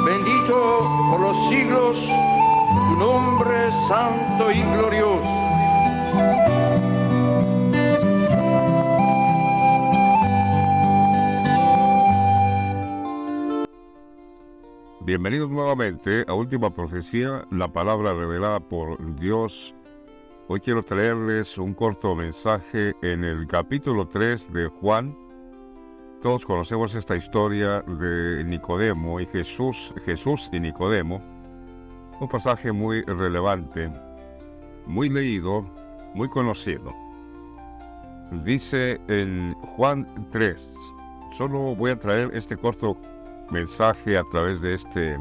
Bendito por los siglos tu nombre santo y glorioso. Bienvenidos nuevamente a Última Profecía, la palabra revelada por Dios. Hoy quiero traerles un corto mensaje en el capítulo 3 de Juan. Todos conocemos esta historia de Nicodemo y Jesús y Nicodemo. Un pasaje muy relevante, muy leído, muy conocido. Dice en Juan 3, solo voy a traer este corto mensaje a través de este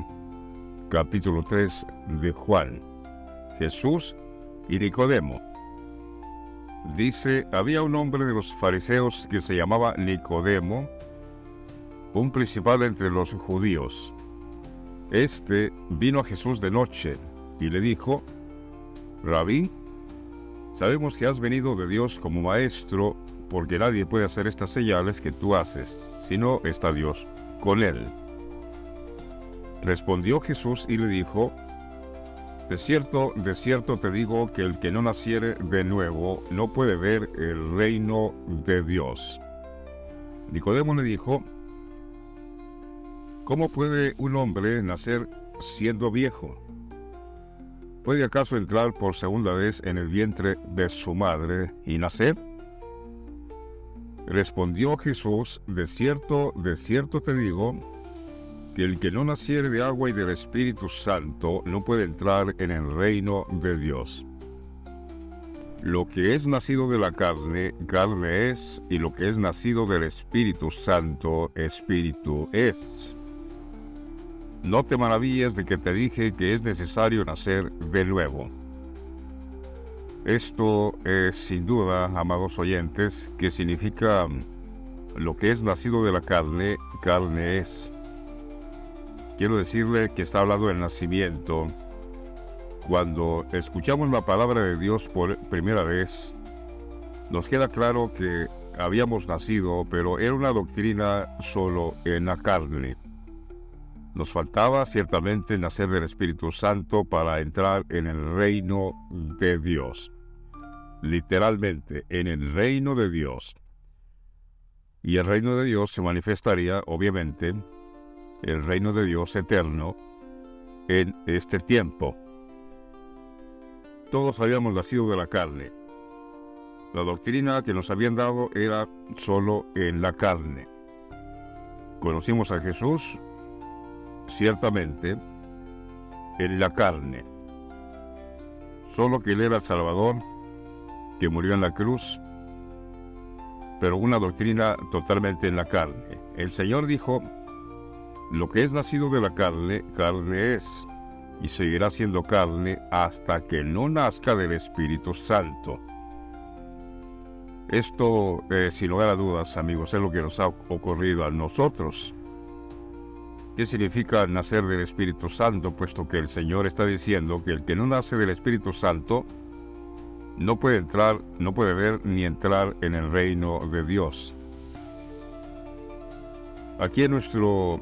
capítulo 3 de Juan. Jesús y Nicodemo. Dice, había un hombre de los fariseos que se llamaba Nicodemo, un principal entre los judíos. Este vino a Jesús de noche y le dijo, Rabí, sabemos que has venido de Dios como maestro, porque nadie puede hacer estas señales que tú haces, sino está Dios con él. Respondió Jesús y le dijo, de cierto te digo que el que no naciere de nuevo no puede ver el reino de Dios. Nicodemo le dijo, ¿cómo puede un hombre nacer siendo viejo? ¿Puede acaso entrar por segunda vez en el vientre de su madre y nacer? Respondió Jesús, de cierto te digo, que el que no naciere de agua y del Espíritu Santo no puede entrar en el reino de Dios. Lo que es nacido de la carne, carne es, y lo que es nacido del Espíritu Santo, espíritu es. No te maravilles de que te dije que es necesario nacer de nuevo. Esto es sin duda, amados oyentes, que significa lo que es nacido de la carne, carne es. Quiero decirle que está hablando del nacimiento. Cuando escuchamos la palabra de Dios por primera vez, nos queda claro que habíamos nacido, pero era una doctrina solo en la carne. Nos faltaba ciertamente nacer del Espíritu Santo para entrar en el reino de Dios. Literalmente, en el reino de Dios. Y el reino de Dios se manifestaría, obviamente, el reino de Dios eterno, en este tiempo. Todos habíamos nacido de la carne. La doctrina que nos habían dado era solo en la carne. Conocimos a Jesús, ciertamente, en la carne. Solo que Él era el Salvador, que murió en la cruz, pero una doctrina totalmente en la carne. El Señor dijo, lo que es nacido de la carne, carne es, y seguirá siendo carne hasta que no nazca del Espíritu Santo. Esto, sin lugar a dudas, amigos, es lo que nos ha ocurrido a nosotros. ¿Qué significa nacer del Espíritu Santo? Puesto que el Señor está diciendo que el que no nace del Espíritu Santo no puede entrar, no puede ver ni entrar en el reino de Dios. Aquí en nuestro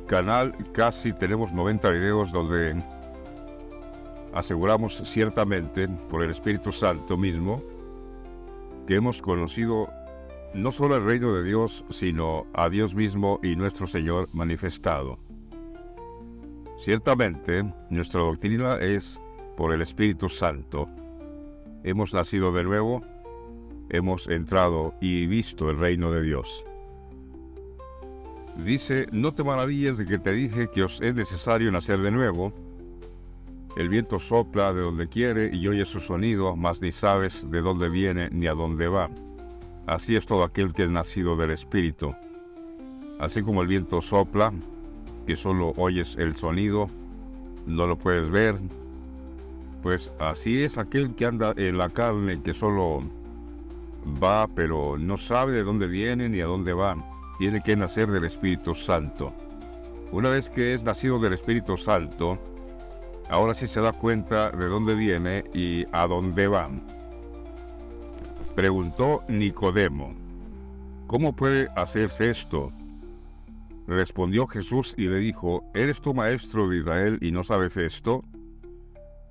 canal casi tenemos 90 videos donde aseguramos ciertamente por el Espíritu Santo mismo que hemos conocido no solo el reino de Dios, sino a Dios mismo y nuestro Señor manifestado. Ciertamente, nuestra doctrina es por el Espíritu Santo. Hemos nacido de nuevo, hemos entrado y visto el reino de Dios. Dice, no te maravilles de que te dije que os es necesario nacer de nuevo. El viento sopla de donde quiere y oyes su sonido, mas ni sabes de dónde viene ni a dónde va. Así es todo aquel que es nacido del Espíritu. Así como el viento sopla, que solo oyes el sonido, no lo puedes ver, pues así es aquel que anda en la carne, que solo va, pero no sabe de dónde viene ni a dónde va. Tiene que nacer del Espíritu Santo. Una vez que es nacido del Espíritu Santo, ahora sí se da cuenta de dónde viene y a dónde va. Preguntó Nicodemo, ¿cómo puede hacerse esto? Respondió Jesús y le dijo: ¿Eres tú maestro de Israel y no sabes esto?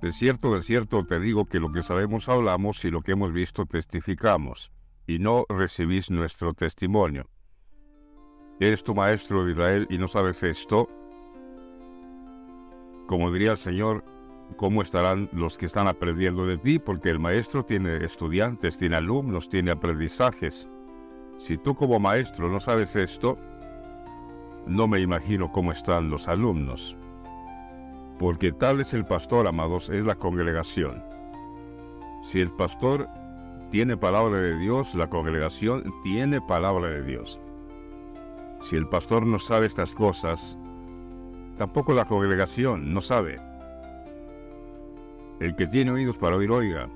De cierto te digo que lo que sabemos hablamos y lo que hemos visto testificamos, y no recibís nuestro testimonio. ¿Eres tú maestro de Israel y no sabes esto? Como diría el Señor, ¿cómo estarán los que están aprendiendo de ti? Porque el maestro tiene estudiantes, tiene alumnos, tiene aprendizajes. Si tú como maestro no sabes esto, no me imagino cómo están los alumnos. Porque tal es el pastor, amados, es la congregación. Si el pastor tiene palabra de Dios, la congregación tiene palabra de Dios. Si el pastor no sabe estas cosas, tampoco la congregación no sabe. El que tiene oídos para oír, oiga.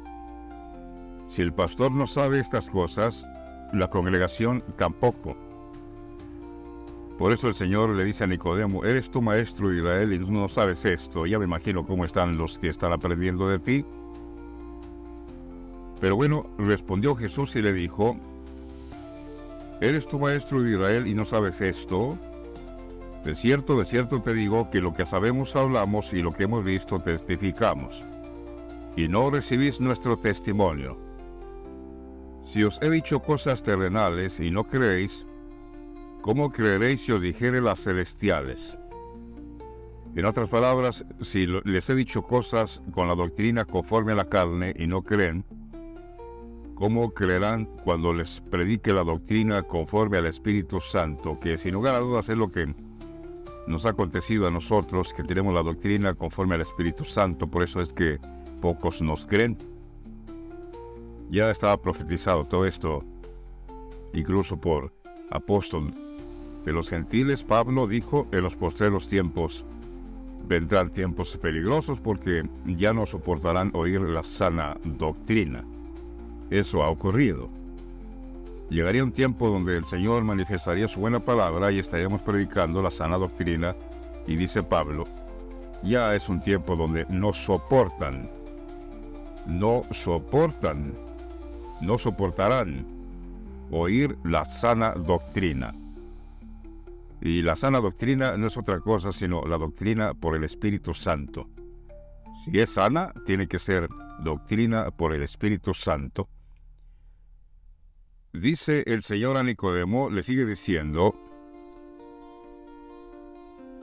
Si el pastor no sabe estas cosas, la congregación tampoco. Por eso el Señor le dice a Nicodemo: ¿eres tú maestro de Israel y no sabes esto? Ya me imagino cómo están los que están aprendiendo de ti. Pero bueno, respondió Jesús y le dijo: ¿eres tú maestro de Israel y no sabes esto? De cierto te digo que lo que sabemos hablamos y lo que hemos visto testificamos, y no recibís nuestro testimonio. Si os he dicho cosas terrenales y no creéis, ¿cómo creeréis si os dijere las celestiales? En otras palabras, si les he dicho cosas con la doctrina conforme a la carne y no creen, ¿cómo creerán cuando les predique la doctrina conforme al Espíritu Santo? Que sin lugar a dudas es lo que nos ha acontecido a nosotros, que tenemos la doctrina conforme al Espíritu Santo. Por eso es que pocos nos creen. Ya estaba profetizado todo esto, incluso por apóstol de los gentiles. Pablo dijo: en los postreros tiempos vendrán tiempos peligrosos, porque ya no soportarán oír la sana doctrina. Eso ha ocurrido. Llegaría un tiempo donde el Señor manifestaría su buena palabra y estaríamos predicando la sana doctrina, y dice Pablo, ya es un tiempo donde no soportarán oír la sana doctrina. Y la sana doctrina no es otra cosa sino la doctrina por el Espíritu Santo. Si es sana, tiene que ser doctrina por el Espíritu Santo. Dice el Señor a Nicodemo, le sigue diciendo: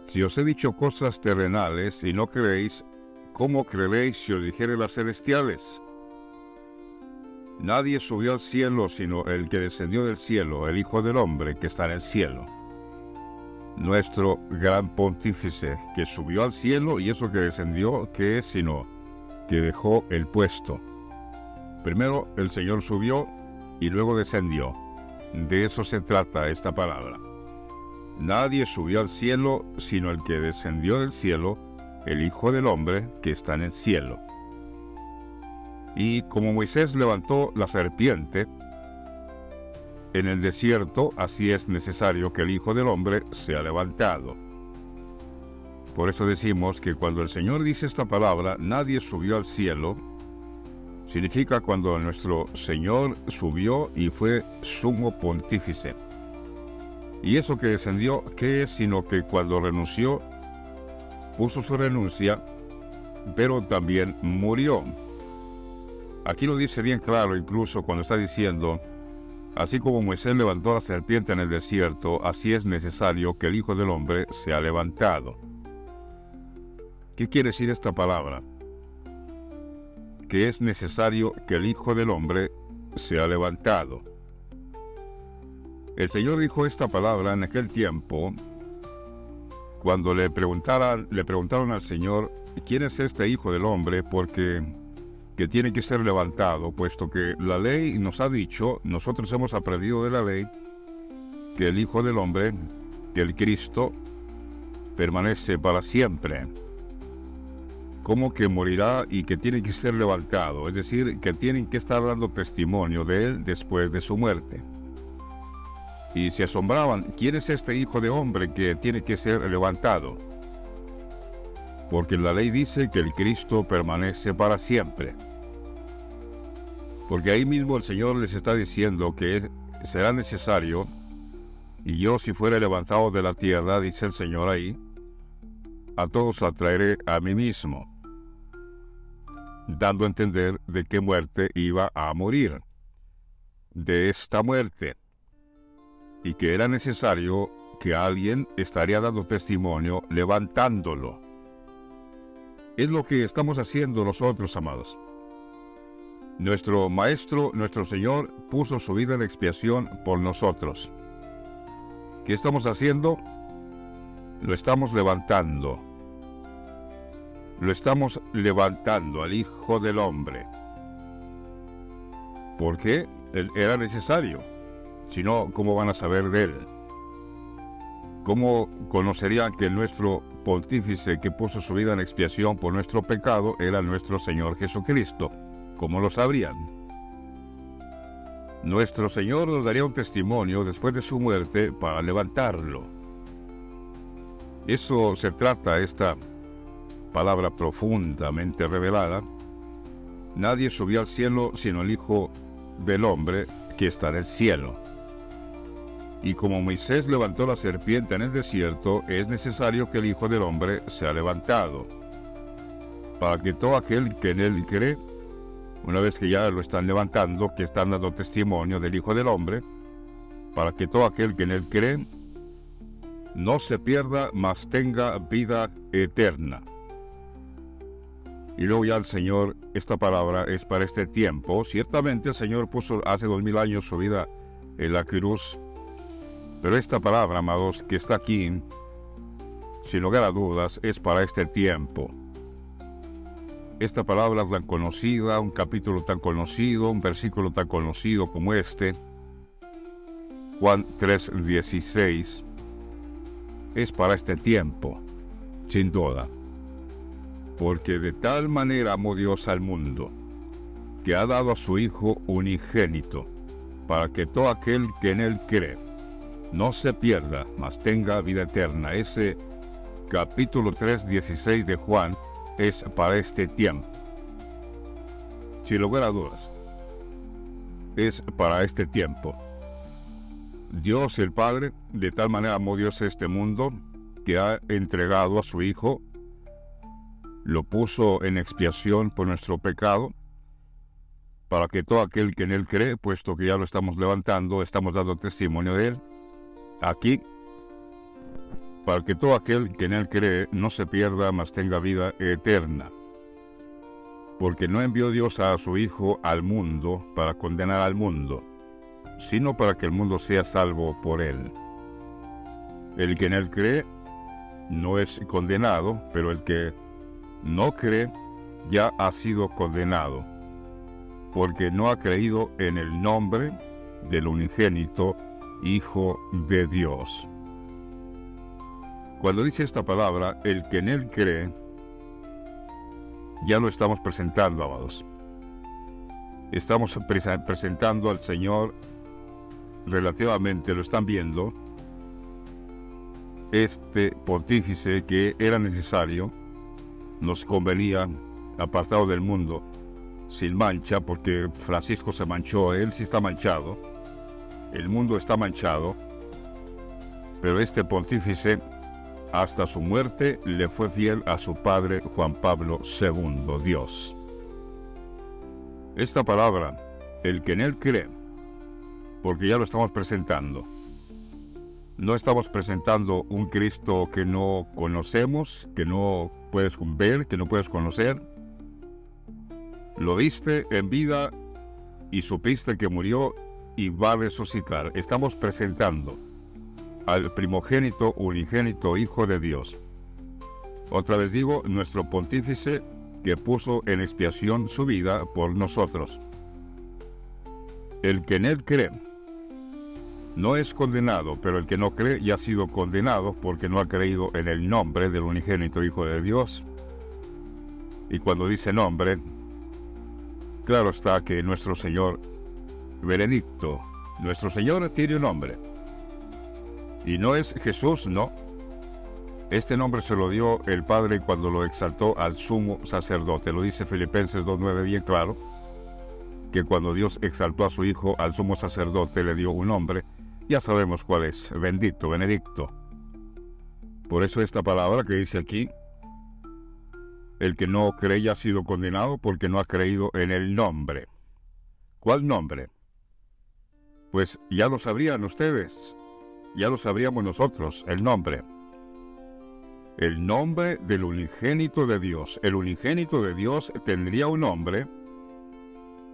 si os he dicho cosas terrenales y no creéis, ¿cómo creeréis si os dijere las celestiales? Nadie subió al cielo sino el que descendió del cielo, el Hijo del Hombre que está en el cielo. Nuestro gran pontífice que subió al cielo, y eso que descendió, ¿qué es sino que dejó el puesto? Primero el Señor subió y luego descendió. De eso se trata esta palabra. Nadie subió al cielo sino el que descendió del cielo, el Hijo del Hombre que está en el cielo. Y como Moisés levantó la serpiente en el desierto, así es necesario que el Hijo del Hombre sea levantado. Por eso decimos que cuando el Señor dice esta palabra, nadie subió al cielo, significa cuando nuestro Señor subió y fue sumo pontífice. Y eso que descendió, ¿qué es? Sino que cuando renunció, puso su renuncia, pero también murió. Aquí lo dice bien claro, incluso cuando está diciendo: así como Moisés levantó la serpiente en el desierto, así es necesario que el Hijo del Hombre sea levantado. ¿Qué quiere decir esta palabra? Que es necesario que el Hijo del Hombre sea levantado. El Señor dijo esta palabra en aquel tiempo, cuando le preguntaron al Señor: ¿quién es este Hijo del Hombre? Porque que tiene que ser levantado, puesto que la ley nos ha dicho, nosotros hemos aprendido de la ley, que el Hijo del Hombre, que el Cristo, permanece para siempre. ¿Cómo que morirá y que tiene que ser levantado? Es decir, que tienen que estar dando testimonio de él después de su muerte. Y se asombraban: ¿quién es este Hijo de Hombre que tiene que ser levantado? Porque la ley dice que el Cristo permanece para siempre. Porque ahí mismo el Señor les está diciendo que será necesario Y yo, si fuera levantado de la tierra, dice el Señor ahí, a todos atraeré a mí mismo, dando a entender de qué muerte iba a morir, de esta muerte, y que era necesario que alguien estaría dando testimonio levantándolo. Es lo que estamos haciendo nosotros, amados. Nuestro Maestro, nuestro Señor, puso su vida en expiación por nosotros. ¿Qué estamos haciendo? Lo estamos levantando. Lo estamos levantando al Hijo del Hombre. ¿Por qué? Era necesario. Si no, ¿cómo van a saber de Él? ¿Cómo conocerían que nuestro pontífice que puso su vida en expiación por nuestro pecado era nuestro Señor Jesucristo? ¿Cómo lo sabrían? Nuestro Señor nos daría un testimonio después de su muerte para levantarlo. Eso se trata, esta palabra profundamente revelada. Nadie subió al cielo sino el Hijo del Hombre que está en el cielo. Y como Moisés levantó la serpiente en el desierto, es necesario que el Hijo del Hombre sea levantado, para que todo aquel que en él cree, una vez que ya lo están levantando, que están dando testimonio del Hijo del Hombre, para que todo aquel que en él cree no se pierda, mas tenga vida eterna. Y luego ya el Señor, esta palabra es para este tiempo. Ciertamente el Señor puso hace 2000 años su vida en la cruz, pero esta palabra, amados, que está aquí, sin lugar a dudas, es para este tiempo. Esta palabra tan conocida, un capítulo tan conocido, un versículo tan conocido como este, Juan 3:16, es para este tiempo, sin duda. Porque de tal manera amó Dios al mundo, que ha dado a su Hijo unigénito, para que todo aquel que en él cree no se pierda, mas tenga vida eterna. Ese capítulo 3:16 de Juan es para este tiempo. Sin lugar a dudas, es para este tiempo. Dios el Padre, de tal manera amó Dios este mundo, que ha entregado a su Hijo, lo puso en expiación por nuestro pecado, para que todo aquel que en él cree, puesto que ya lo estamos levantando, estamos dando testimonio de él, aquí, para que todo aquel que en él cree no se pierda, mas tenga vida eterna. Porque no envió Dios a su Hijo al mundo para condenar al mundo, sino para que el mundo sea salvo por él. El que en él cree no es condenado, pero el que no cree ya ha sido condenado, porque no ha creído en el nombre del unigénito Hijo de Dios. Cuando dice esta palabra, el que en él cree, ya lo estamos presentando, amados. Estamos presentando al Señor relativamente, lo están viendo, este pontífice que era necesario, nos convenía, apartado del mundo, sin mancha, porque Francisco se manchó, él sí está manchado, el mundo está manchado, pero este pontífice hasta su muerte le fue fiel a su padre Juan Pablo II, Dios. Esta palabra, el que en él cree, porque ya lo estamos presentando, no estamos presentando un Cristo que no conocemos, que no puedes ver, que no puedes conocer. Lo viste en vida y supiste que murió y va a resucitar. Estamos presentando al primogénito, unigénito Hijo de Dios. Otra vez digo, nuestro pontífice que puso en expiación su vida por nosotros. El que en él cree no es condenado, pero el que no cree ya ha sido condenado porque no ha creído en el nombre del unigénito Hijo de Dios. Y cuando dice nombre, claro está que nuestro Señor Benedicto, nuestro Señor tiene un nombre. Y no es Jesús, no. Este nombre se lo dio el Padre cuando lo exaltó al sumo sacerdote. Lo dice Filipenses 2:9 bien claro, que cuando Dios exaltó a su Hijo al sumo sacerdote le dio un nombre Ya sabemos cuál es, bendito, benedicto. Por eso esta palabra que dice aquí, el que no cree ya ha sido condenado porque no ha creído en el nombre. ¿Cuál nombre? Pues ya lo sabrían ustedes, ya lo sabríamos nosotros, el nombre. El nombre del unigénito de Dios. El unigénito de Dios tendría un nombre,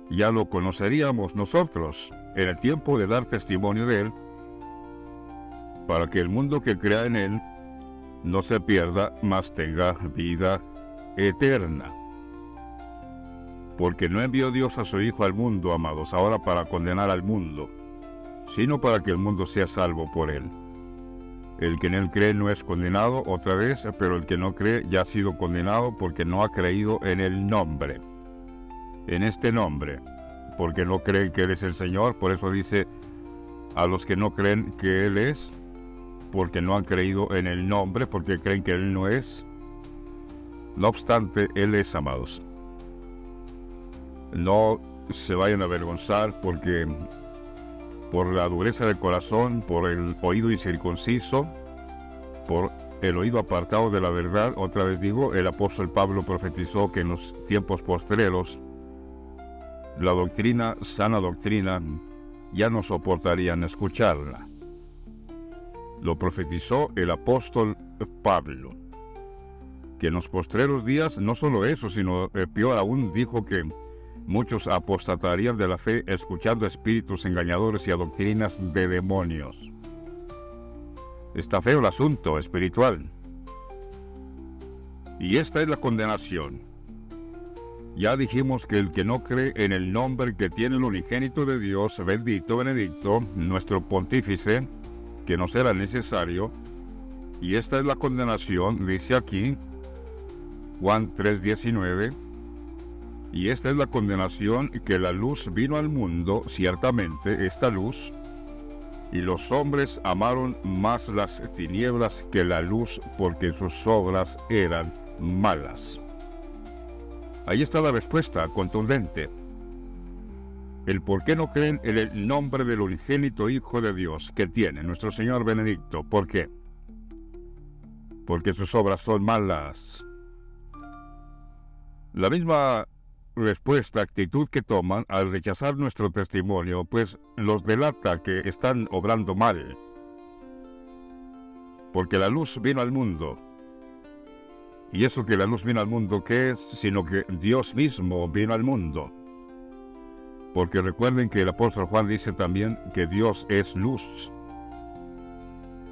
ya lo conoceríamos nosotros en el tiempo de dar testimonio de Él, para que el mundo que crea en Él no se pierda, mas tenga vida eterna. Porque no envió Dios a su Hijo al mundo, amados, ahora para condenar al mundo, sino para que el mundo sea salvo por Él. El que en Él cree no es condenado otra vez, pero el que no cree ya ha sido condenado porque no ha creído en el nombre. En este nombre, porque no creen que Él es el Señor, por eso dice a los que no creen que Él es, porque no han creído en el nombre, porque creen que Él no es. No obstante, Él es, amados. No se vayan a avergonzar porque por la dureza del corazón, por el oído incircunciso, por el oído apartado de la verdad. Otra vez digo, el apóstol Pablo profetizó que en los tiempos postreros la doctrina, sana doctrina, ya no soportarían escucharla. Lo profetizó el apóstol Pablo, que en los postreros días, no solo eso, sino peor aún, dijo que muchos apostatarían de la fe escuchando espíritus engañadores y a doctrinas de demonios. Está feo el asunto espiritual. Y esta es la condenación. Ya dijimos que el que no cree en el nombre que tiene el unigénito de Dios, bendito, benedicto, nuestro pontífice, que nos era necesario, y esta es la condenación, dice aquí, Juan 3:19, y esta es la condenación, que la luz vino al mundo, ciertamente esta luz, y los hombres amaron más las tinieblas que la luz, porque sus obras eran malas. Ahí está la respuesta contundente. El por qué no creen en el nombre del unigénito Hijo de Dios que tiene nuestro Señor Benedicto. ¿Por qué? Porque sus obras son malas. La misma respuesta, actitud que toman al rechazar nuestro testimonio, pues los delata que están obrando mal. Porque la luz vino al mundo. Y eso que la luz vino al mundo, ¿qué es? Sino que Dios mismo vino al mundo. Porque recuerden que el apóstol Juan dice también que Dios es luz.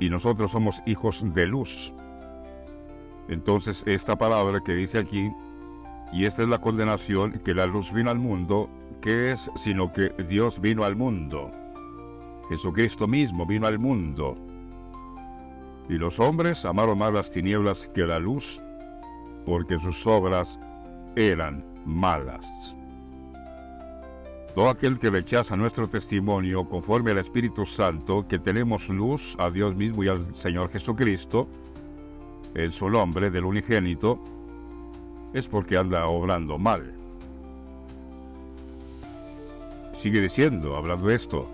Y nosotros somos hijos de luz. Entonces esta palabra que dice aquí, y esta es la condenación, que la luz vino al mundo, ¿qué es? Sino que Dios vino al mundo. Jesucristo mismo vino al mundo. Y los hombres amaron más las tinieblas que la luz, porque sus obras eran malas. Todo aquel que rechaza nuestro testimonio conforme al Espíritu Santo, que tenemos luz a Dios mismo y al Señor Jesucristo, en su nombre del unigénito, es porque anda obrando mal. Sigue diciendo, hablando de esto,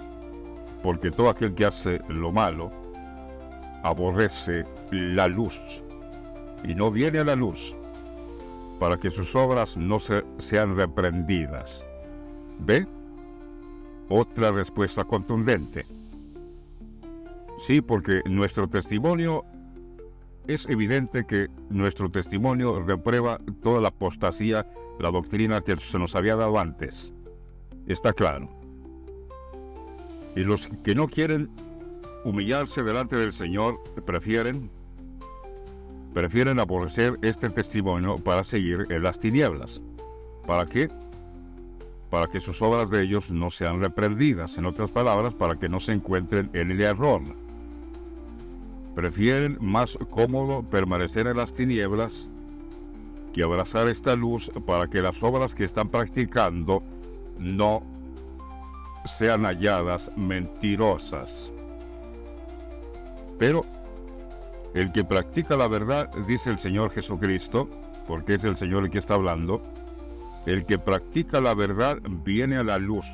porque todo aquel que hace lo malo, aborrece la luz, y no viene a la luz, para que sus obras no sean reprendidas. ¿Ve? Otra respuesta contundente. Sí, porque nuestro testimonio, es evidente que nuestro testimonio reprueba toda la apostasía, la doctrina que se nos había dado antes. Está claro. Y los que no quieren humillarse delante del Señor prefieren aborrecer este testimonio para seguir en las tinieblas. ¿Para qué? Para que sus obras de ellos no sean reprendidas. En otras palabras, para que no se encuentren en el error. Prefieren más cómodo permanecer en las tinieblas que abrazar esta luz, para que las obras que están practicando no sean halladas mentirosas. Pero el que practica la verdad, dice el Señor Jesucristo, porque es el Señor el que está hablando, el que practica la verdad viene a la luz.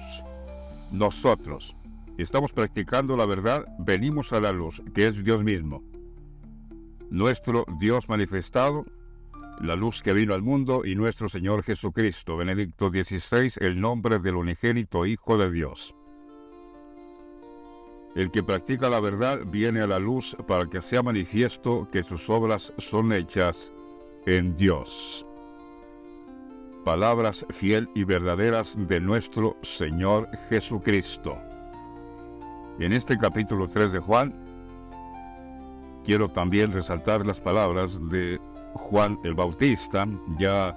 Nosotros, estamos practicando la verdad, venimos a la luz, que es Dios mismo. Nuestro Dios manifestado, la luz que vino al mundo, y nuestro Señor Jesucristo, Benedicto XVI, el nombre del unigénito Hijo de Dios. El que practica la verdad viene a la luz para que sea manifiesto que sus obras son hechas en Dios. Palabras fiel y verdaderas de nuestro Señor Jesucristo. En este capítulo 3 de Juan, quiero también resaltar las palabras de Juan el Bautista, ya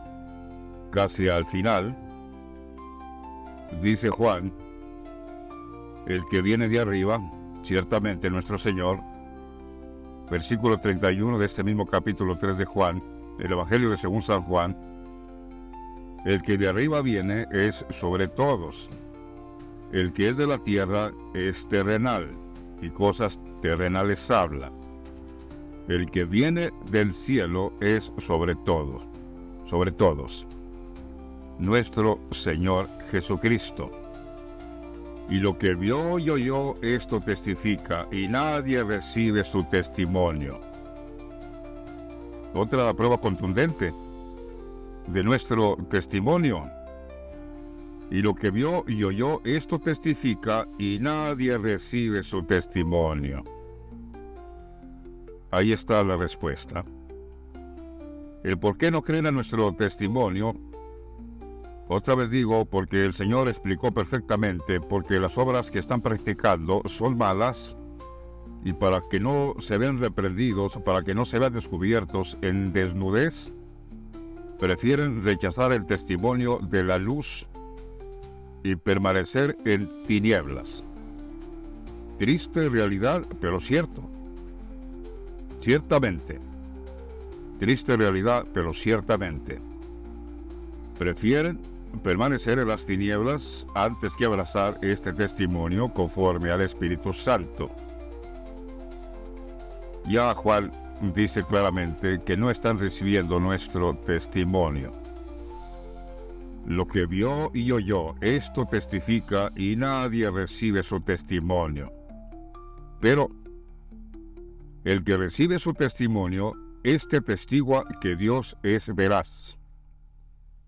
casi al final. Dice Juan: el que viene de arriba, ciertamente nuestro Señor. Versículo 31 de este mismo capítulo 3 de Juan, el Evangelio de según San Juan. El que de arriba viene es sobre todos. El que es de la tierra es terrenal, y cosas terrenales habla. El que viene del cielo es sobre todos, nuestro Señor Jesucristo. Y lo que vio y oyó, esto testifica, y nadie recibe su testimonio. Otra prueba contundente de nuestro testimonio. Y lo que vio y oyó, esto testifica, y nadie recibe su testimonio. Ahí está la respuesta. El por qué no creen a nuestro testimonio, otra vez digo, porque el Señor explicó perfectamente, porque las obras que están practicando son malas, y para que no se vean reprendidos, para que no se vean descubiertos en desnudez, prefieren rechazar el testimonio de la luz y permanecer en tinieblas. Triste realidad, pero cierto. Ciertamente. Triste realidad, pero ciertamente. Prefieren permanecer en las tinieblas antes que abrazar este testimonio conforme al Espíritu Santo. Ya Juan dice claramente que no están recibiendo nuestro testimonio. Lo que vio y oyó, esto testifica, y nadie recibe su testimonio. Pero el que recibe su testimonio, este testigua que Dios es veraz.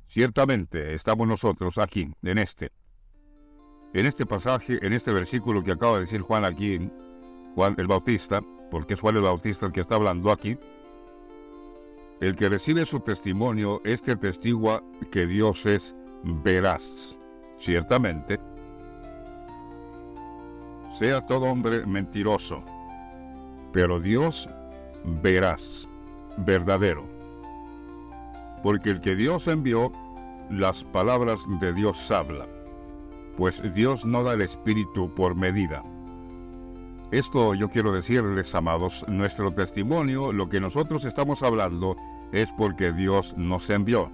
Ciertamente estamos nosotros aquí, en este pasaje, en este versículo que acaba de decir Juan aquí, Juan el Bautista, porque es Juan el Bautista el que está hablando aquí. El que recibe su testimonio, este testigua que Dios es veraz. Ciertamente, sea todo hombre mentiroso, pero Dios veraz, verdadero. Porque el que Dios envió, las palabras de Dios habla, pues Dios no da el Espíritu por medida. Esto yo quiero decirles, amados, nuestro testimonio, lo que nosotros estamos hablando, es porque Dios nos envió.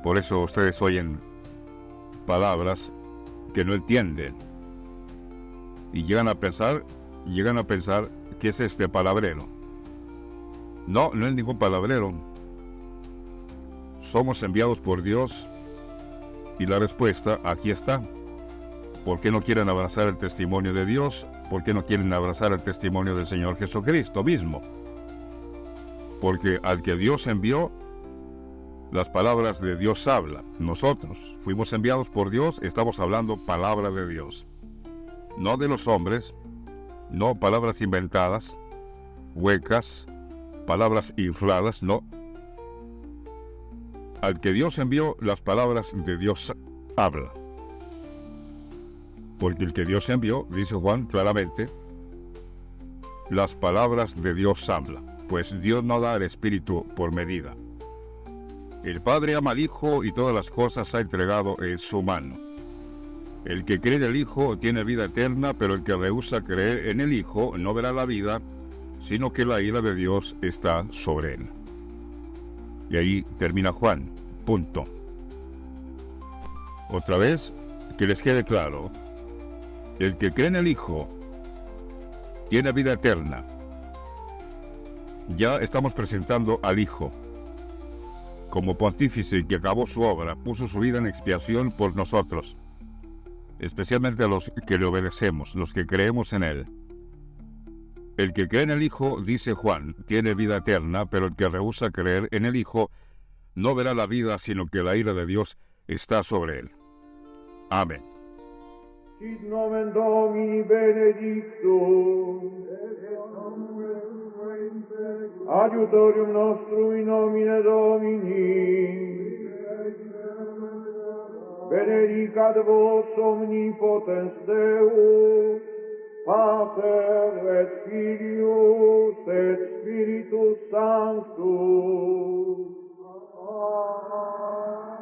Por eso ustedes oyen palabras que no entienden y llegan a pensar ¿qué es este palabrero? No es ningún palabrero. Somos enviados por Dios, y la respuesta aquí está. ¿Por qué no quieren abrazar el testimonio de Dios? ¿Por qué no quieren abrazar el testimonio del Señor Jesucristo mismo? Porque al que Dios envió, las palabras de Dios hablan. Nosotros fuimos enviados por Dios, estamos hablando palabra de Dios. No de los hombres, no palabras inventadas, huecas, palabras infladas, no. Al que Dios envió, las palabras de Dios hablan. Porque el que Dios envió, dice Juan claramente, las palabras de Dios hablan, pues Dios no da el Espíritu por medida. El Padre ama al Hijo y todas las cosas ha entregado en su mano. El que cree en el Hijo tiene vida eterna, pero el que rehúsa creer en el Hijo no verá la vida, sino que la ira de Dios está sobre él. Y ahí termina Juan. Punto. Otra vez, que les quede claro. El que cree en el Hijo tiene vida eterna. Ya estamos presentando al Hijo como pontífice que acabó su obra, puso su vida en expiación por nosotros. especialmente a los que le obedecemos, los que creemos en Él. El que cree en el Hijo, dice Juan, tiene vida eterna, pero el que rehúsa creer en el Hijo no verá la vida, sino que la ira de Dios está sobre él. Amén. Sit nomen Domini benedictum, adiutorium nostrum in nomine Domini, benedicat vos omnipotens Deus, Pater et Filius et Spiritus Sanctus. Amen.